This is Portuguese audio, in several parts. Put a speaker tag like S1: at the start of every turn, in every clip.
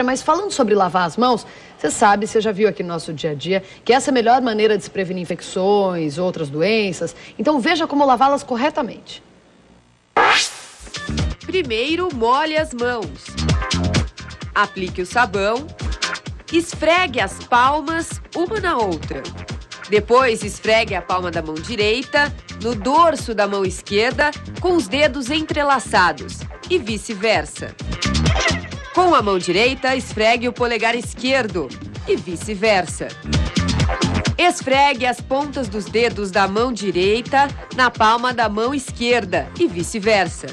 S1: Mas falando sobre lavar as mãos, você sabe, você já viu aqui no nosso dia a dia, que essa é a melhor maneira de se prevenir infecções, outras doenças. Então veja como lavá-las corretamente.
S2: Primeiro, molhe as mãos. Aplique o sabão. Esfregue as palmas uma na outra. Depois, esfregue a palma da mão direita no dorso da mão esquerda com os dedos entrelaçados e vice-versa. Com a mão direita, esfregue o polegar esquerdo e vice-versa. Esfregue as pontas dos dedos da mão direita na palma da mão esquerda e vice-versa.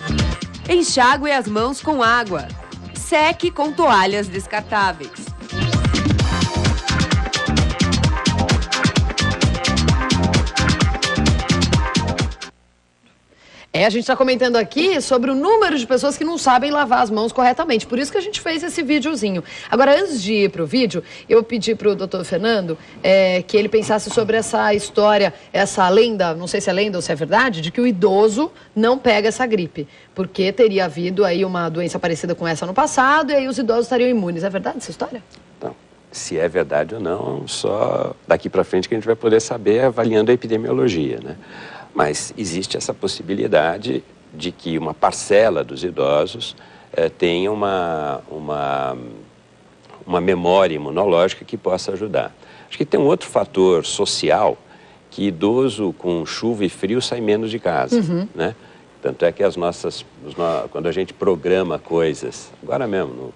S2: Enxague as mãos com água. Seque com toalhas descartáveis.
S1: A gente está comentando aqui sobre o número de pessoas que não sabem lavar as mãos corretamente. Por isso que a gente fez esse videozinho. Agora, antes de ir para o vídeo, eu pedi para o doutor Fernando que ele pensasse sobre essa história, essa lenda, não sei se é lenda ou se é verdade, de que o idoso não pega essa gripe. Porque teria havido aí uma doença parecida com essa no passado e aí os idosos estariam imunes. É verdade essa história?
S3: Então, se é verdade ou não, só daqui para frente que a gente vai poder saber avaliando a epidemiologia, né? Mas existe essa possibilidade de que uma parcela dos idosos tenha uma memória imunológica que possa ajudar. Acho que tem um outro fator social, que idoso com chuva e frio sai menos de casa, né? Tanto é que quando a gente programa coisas, agora mesmo,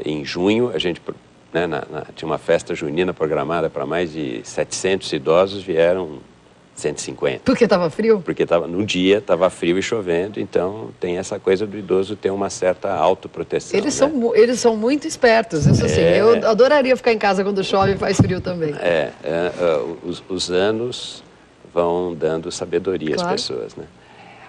S3: em junho, a gente tinha uma festa junina programada para mais de 700 idosos, vieram 150.
S1: Porque estava frio?
S3: Porque no dia estava frio e chovendo, então tem essa coisa do idoso ter uma certa autoproteção.
S1: Eles são muito espertos, isso sim. Eu adoraria ficar em casa quando chove e faz frio também.
S3: Os anos vão dando sabedoria às
S1: Claro.
S3: pessoas, né?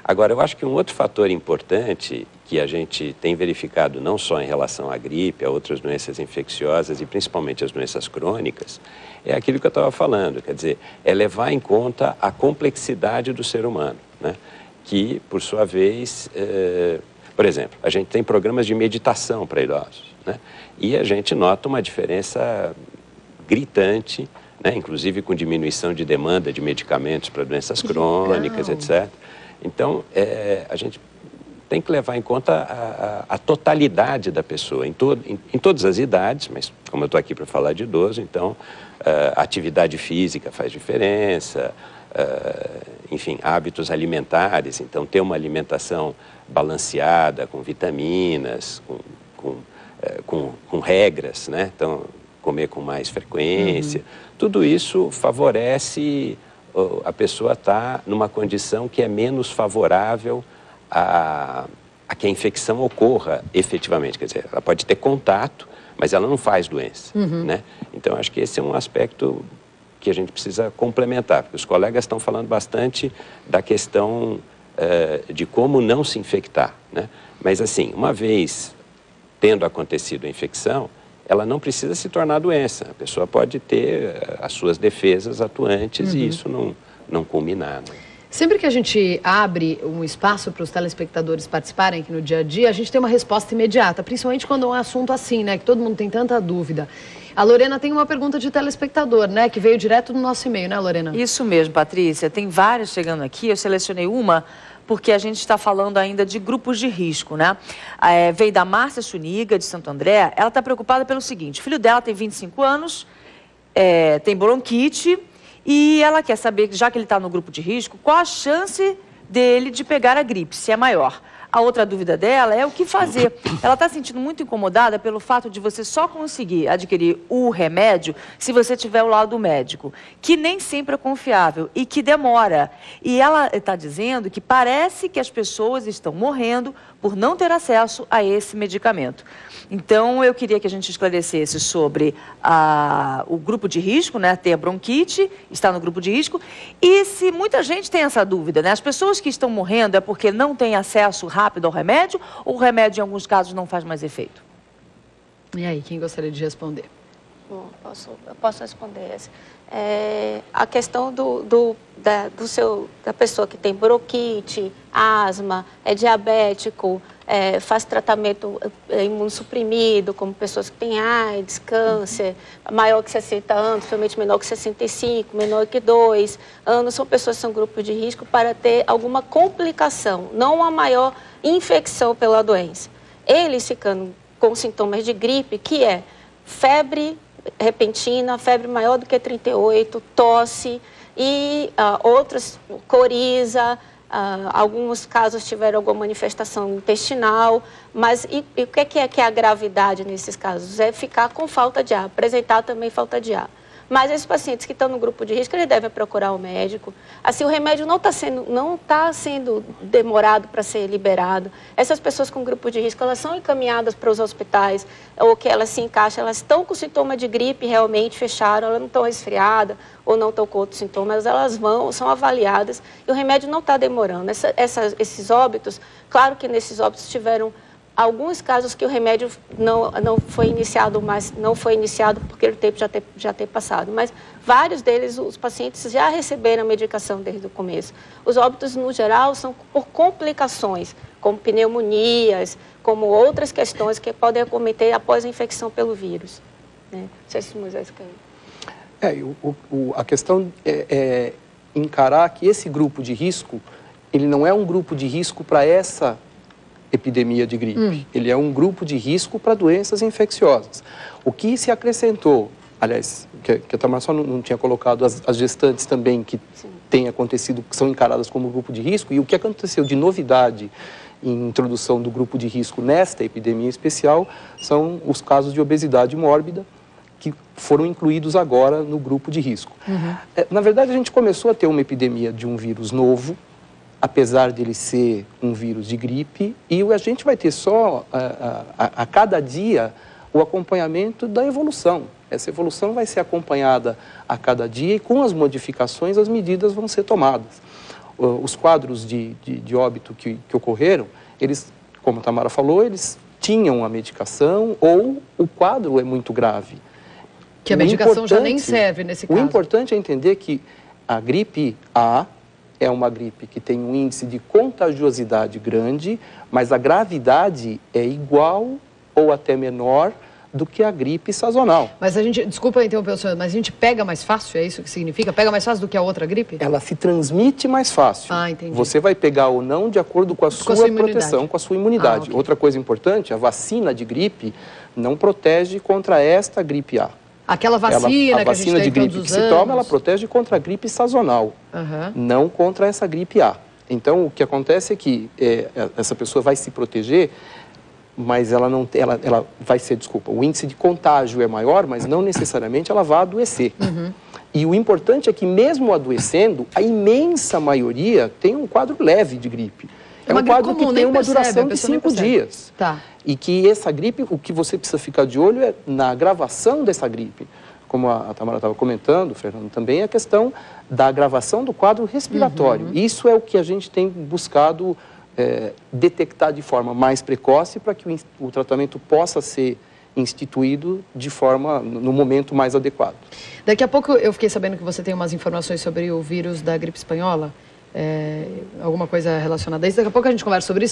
S3: Agora, eu acho que um outro fator importante que a gente tem verificado não só em relação à gripe, a outras doenças infecciosas e principalmente as doenças crônicas, é aquilo que eu estava falando, quer dizer, é levar em conta a complexidade do ser humano, né? Que, por sua vez, por exemplo, a gente tem programas de meditação para idosos, né? E a gente nota uma diferença gritante, né? Inclusive com diminuição de demanda de medicamentos para doenças crônicas, etc. Então, a gente tem que levar em conta a totalidade da pessoa, em todas as idades, mas como eu estou aqui para falar de idoso, então, a atividade física faz diferença, enfim, hábitos alimentares, então ter uma alimentação balanceada, com vitaminas, com regras, né? Então, comer com mais frequência, tudo isso favorece a pessoa está numa condição que é menos favorável a que a infecção ocorra efetivamente. Quer dizer, ela pode ter contato, mas ela não faz doença, né? Então, acho que esse é um aspecto que a gente precisa complementar, porque os colegas estão falando bastante da questão de como não se infectar, né? Mas, assim, uma vez tendo acontecido a infecção, ela não precisa se tornar doença. A pessoa pode ter as suas defesas atuantes e isso não culminar, né?
S1: Sempre que a gente abre um espaço para os telespectadores participarem aqui no dia a dia, a gente tem uma resposta imediata, principalmente quando é um assunto assim, né, que todo mundo tem tanta dúvida. A Lorena tem uma pergunta de telespectador, né, que veio direto do nosso e-mail, né, Lorena?
S4: Isso mesmo, Patrícia. Tem várias chegando aqui, eu selecionei uma porque a gente está falando ainda de grupos de risco, né? Veio da Márcia Suniga, de Santo André. Ela está preocupada pelo seguinte: o filho dela tem 25 anos, tem bronquite, e ela quer saber, já que ele está no grupo de risco, qual a chance dele de pegar a gripe, se é maior. A outra dúvida dela é o que fazer. Ela está se sentindo muito incomodada pelo fato de você só conseguir adquirir o remédio se você tiver o laudo médico, que nem sempre é confiável e que demora. E ela está dizendo que parece que as pessoas estão morrendo por não ter acesso a esse medicamento. Então, eu queria que a gente esclarecesse sobre o grupo de risco, né? Ter a bronquite, está no grupo de risco. E se muita gente tem essa dúvida, né? As pessoas que estão morrendo é porque não têm acesso rápido ao remédio ou o remédio, em alguns casos, não faz mais efeito?
S1: E aí, quem gostaria de responder?
S5: Bom, eu posso responder essa. A questão da pessoa que tem bronquite, asma, é diabético, faz tratamento imunossuprimido, como pessoas que têm AIDS, câncer, maior que 60 anos, principalmente menor que 65, menor que 2 anos, são pessoas que são grupos de risco para ter alguma complicação, não uma maior infecção pela doença. Eles ficando com sintomas de gripe, que é febre repentina, febre maior do que 38, tosse e outras, coriza, alguns casos tiveram alguma manifestação intestinal, mas e o que é a gravidade nesses casos? É ficar com falta de ar, apresentar também falta de ar. Mas esses pacientes que estão no grupo de risco, eles devem procurar o médico. Assim, o remédio não está sendo demorado para ser liberado. Essas pessoas com grupo de risco, elas são encaminhadas para os hospitais, ou que elas se encaixam, elas estão com sintoma de gripe realmente, fecharam, elas não estão resfriadas, ou não estão com outros sintomas, elas são avaliadas, e o remédio não está demorando. Esses óbitos, claro que nesses óbitos tiveram alguns casos que o remédio não foi iniciado, mas não foi iniciado porque o tempo já ter passado. Mas vários deles, os pacientes já receberam a medicação desde o começo. Os óbitos, no geral, são por complicações, como pneumonias, como outras questões que podem acometer após a infecção pelo vírus. Não sei se o Moisés quer.
S6: A questão é encarar que esse grupo de risco, ele não é um grupo de risco para essa epidemia de gripe. Ele é um grupo de risco para doenças infecciosas. O que se acrescentou, aliás, que a Tamara só não tinha colocado, as gestantes também que têm acontecido, que são encaradas como grupo de risco, e o que aconteceu de novidade em introdução do grupo de risco nesta epidemia especial são os casos de obesidade mórbida, que foram incluídos agora no grupo de risco. Na verdade, a gente começou a ter uma epidemia de um vírus novo, apesar de ele ser um vírus de gripe, e a gente vai ter só, a cada dia, o acompanhamento da evolução. Essa evolução vai ser acompanhada a cada dia e, com as modificações, as medidas vão ser tomadas. Os quadros de óbito que ocorreram, eles, como a Tamara falou, eles tinham a medicação ou o quadro é muito grave.
S1: Que a medicação já nem serve nesse caso.
S6: O importante é entender que a gripe A é uma gripe que tem um índice de contagiosidade grande, mas a gravidade é igual ou até menor do que a gripe sazonal.
S1: Mas a gente, desculpa interromper o senhor, mas a gente pega mais fácil, é isso que significa? Pega mais fácil do que a outra gripe?
S6: Ela se transmite mais fácil.
S1: Entendi.
S6: Você vai pegar ou não de acordo com a sua proteção, com a sua imunidade.
S1: Okay.
S6: Outra coisa importante, a vacina de gripe não protege contra esta gripe A.
S1: Aquela vacina
S6: a vacina de gripe que se toma, ela protege contra a gripe sazonal, não contra essa gripe A. Então, o que acontece é que essa pessoa vai se proteger, mas ela vai ser, o índice de contágio é maior, mas não necessariamente ela vai adoecer. E o importante é que, mesmo adoecendo, a imensa maioria tem um quadro leve de gripe. É um quadro que tem uma duração de 5 dias.
S1: Tá.
S6: E que essa gripe, o que você precisa ficar de olho é na agravação dessa gripe. Como a Tamara estava comentando, Fernando, também a questão da agravação do quadro respiratório. Isso é o que a gente tem buscado detectar de forma mais precoce para que o tratamento possa ser instituído de forma, no momento mais adequado.
S1: Daqui a pouco eu fiquei sabendo que você tem umas informações sobre o vírus da gripe espanhola, alguma coisa relacionada a isso. Daqui a pouco a gente conversa sobre isso.